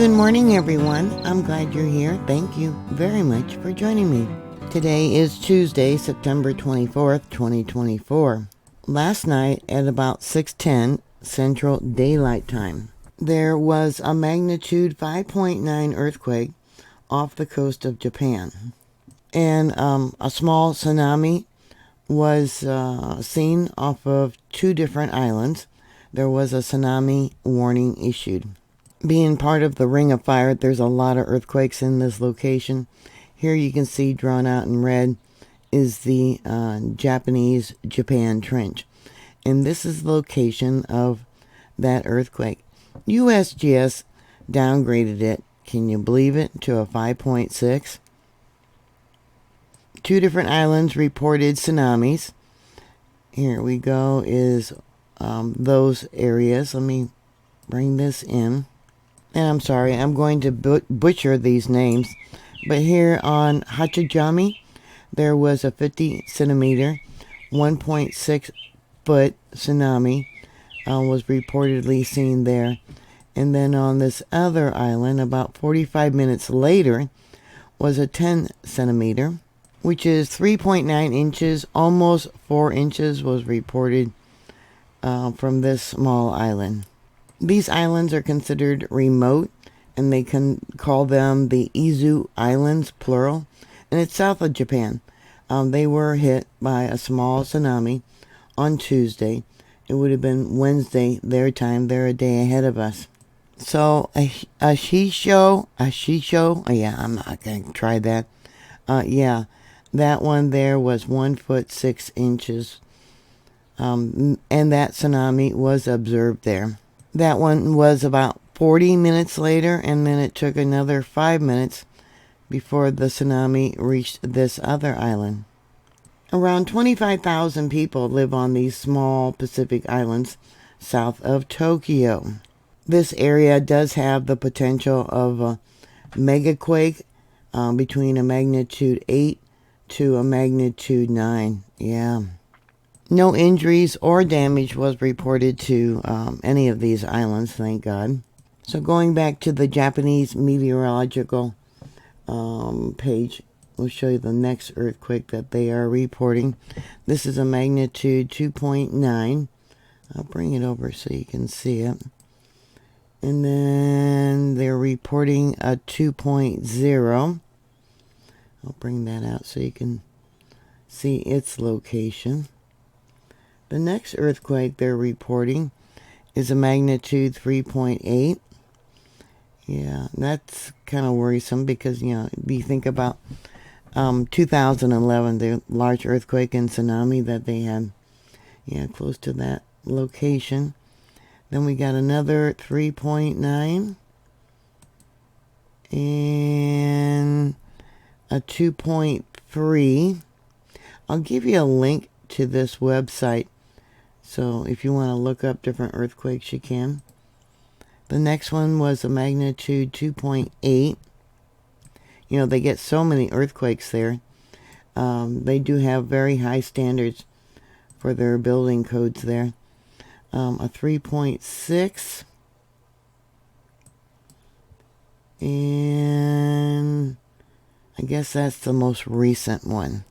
Good morning, everyone. I'm glad you're here. Thank you very much for joining me. Today is Tuesday, September 24th, 2024. Last night at about 6:10 Central Daylight Time, there was a magnitude 5.9 earthquake off the coast of Japan. And a small tsunami was seen off of two different islands. There was a tsunami warning issued. Being part of the Ring of Fire, there's a lot of earthquakes in this location. Here you can see drawn out in red is the Japanese Japan Trench. And this is the location of that earthquake. USGS downgraded it, can you believe it, to a 5.6. Two different islands reported tsunamis. Here we go, is those areas. Let me bring this in. And I'm sorry, I'm going to butcher these names. But here on Hachijami, there was a 50 centimeter, 1.6 foot tsunami was reportedly seen there. And then on this other island, about 45 minutes later, was a 10 centimeter, which is 3.9 inches, almost 4 inches was reported from this small island. These islands are considered remote, and they can call them the Izu Islands, plural, and it's south of Japan. They were hit by a small tsunami on Tuesday. It would have been Wednesday their time. They're a day ahead of us. So, Ashisho, yeah, I'm not going to try that. Yeah, that one there was 1 foot 6 inches, and that tsunami was observed there. That one was about 40 minutes later, and then it took another 5 minutes before the tsunami reached this other island. Around 25,000 people live on these small Pacific islands south of Tokyo. This area does have the potential of a megaquake between a magnitude 8 to a magnitude 9. Yeah. No injuries or damage was reported to any of these islands, thank God. So going back to the Japanese meteorological page, we'll show you the next earthquake that they are reporting. This is a magnitude 2.9. I'll bring it over so you can see it. And then they're reporting a 2.0. I'll bring that out so you can see its location. The next earthquake they're reporting is a magnitude 3.8. Yeah, that's kind of worrisome because, you know, you think about 2011, the large earthquake and tsunami that they had, yeah, close to that location. Then we got another 3.9 and a 2.3. I'll give you a link to this website. So if you want to look up different earthquakes, you can. The next one was a magnitude 2.8. You know, they get so many earthquakes there. They do have very high standards for their building codes there. A 3.6. And I guess that's the most recent one.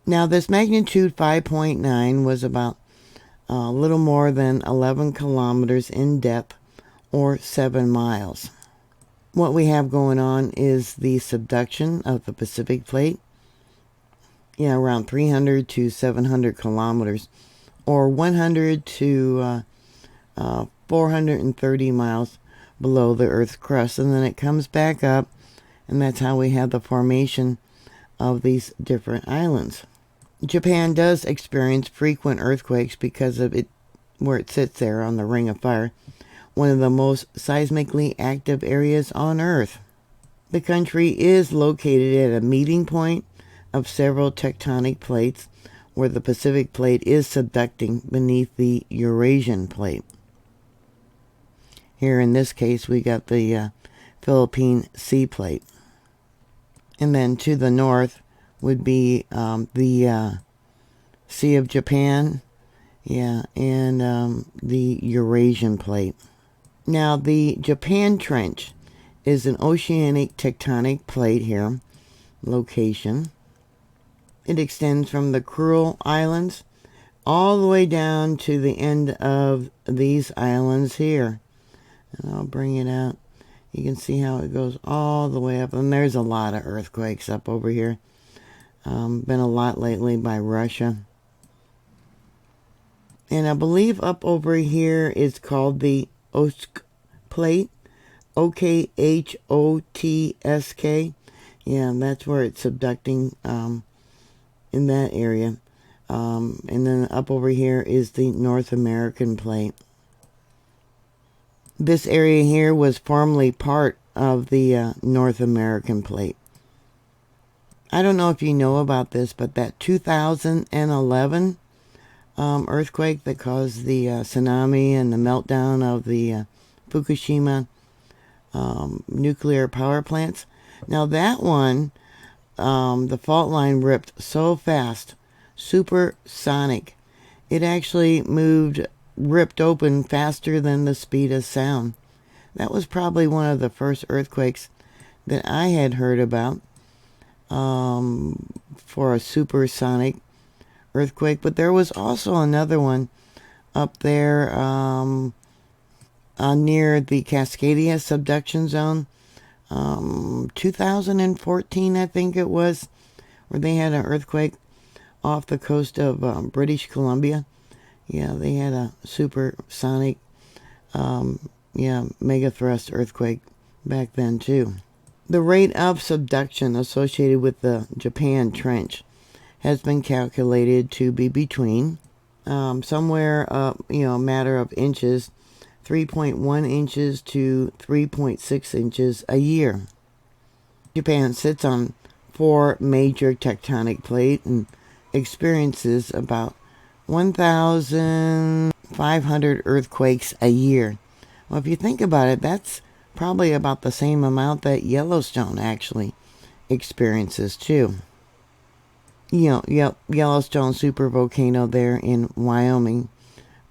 Now, this magnitude 5.9 was about a little more than 11 kilometers in depth, or 7 miles. What we have going on is the subduction of the Pacific Plate, around 300 to 700 kilometers, or 100 to 430 miles below the Earth's crust. And then it comes back up, and that's how we have the formation of these different islands. Japan does experience frequent earthquakes because of it, where it sits there on the Ring of Fire, one of the most seismically active areas on Earth. The country is located at a meeting point of several tectonic plates, where the Pacific Plate is subducting beneath the Eurasian Plate. Here in this case, we got the Philippine Sea Plate. And then to the north would be the Sea of Japan, and the Eurasian Plate. Now, the Japan Trench is an oceanic tectonic plate here, location. It extends from the Kuril Islands all the way down to the end of these islands here. And I'll bring it out. You can see how it goes all the way up. And there's a lot of earthquakes up over here. Been a lot lately by Russia. And I believe up over here is called the Okhotsk plate. Okhotsk. Yeah, that's where it's subducting in that area. And then up over here is the North American plate. This area here was formerly part of the North American plate. I don't know if you know about this, but that 2011 earthquake that caused the tsunami and the meltdown of the Fukushima nuclear power plants. Now that one, the fault line ripped so fast, supersonic. It actually ripped open faster than the speed of sound. That was probably one of the first earthquakes that I had heard about for a supersonic earthquake. But there was also another one up there near the Cascadia subduction zone. 2014, I think it was, where they had an earthquake off the coast of British Columbia. Yeah, they had a supersonic, mega thrust earthquake back then too. The rate of subduction associated with the Japan Trench has been calculated to be between somewhere, a matter of inches, 3.1 inches to 3.6 inches a year. Japan sits on 4 major tectonic plates and experiences about 1,500 earthquakes a year. Well, if you think about it, that's probably about the same amount that Yellowstone actually experiences too. Yellowstone supervolcano there in Wyoming,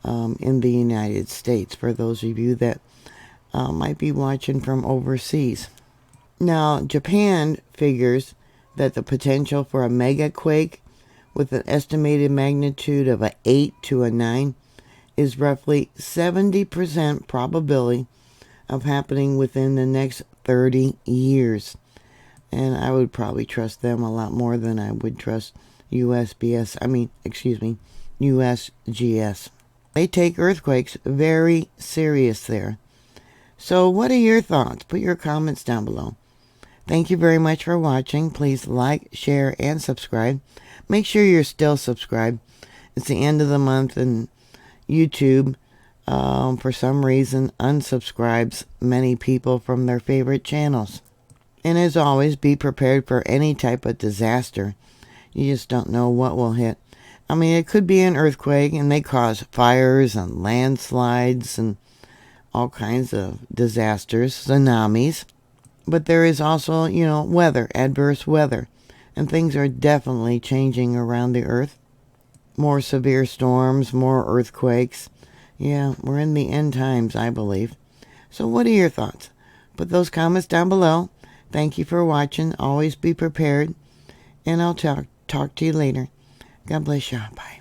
in the United States, for those of you that might be watching from overseas. Now, Japan figures that the potential for a megaquake with an estimated magnitude of a 8 to a 9 is roughly 70% probability of happening within the next 30 years. And I would probably trust them a lot more than I would trust USGS. They take earthquakes very serious there. So what are your thoughts? Put your comments down below. Thank you very much for watching. Please like, share, and subscribe. Make sure you're still subscribed. It's the end of the month and YouTube, for some reason, unsubscribes many people from their favorite channels. And as always, be prepared for any type of disaster. You just don't know what will hit. I mean, it could be an earthquake, and they cause fires and landslides and all kinds of disasters, tsunamis. But there is also, weather, adverse weather. And things are definitely changing around the earth. More severe storms, more earthquakes. Yeah, we're in the end times, I believe. So what are your thoughts? Put those comments down below. Thank you for watching. Always be prepared. And I'll talk to you later. God bless you. Bye.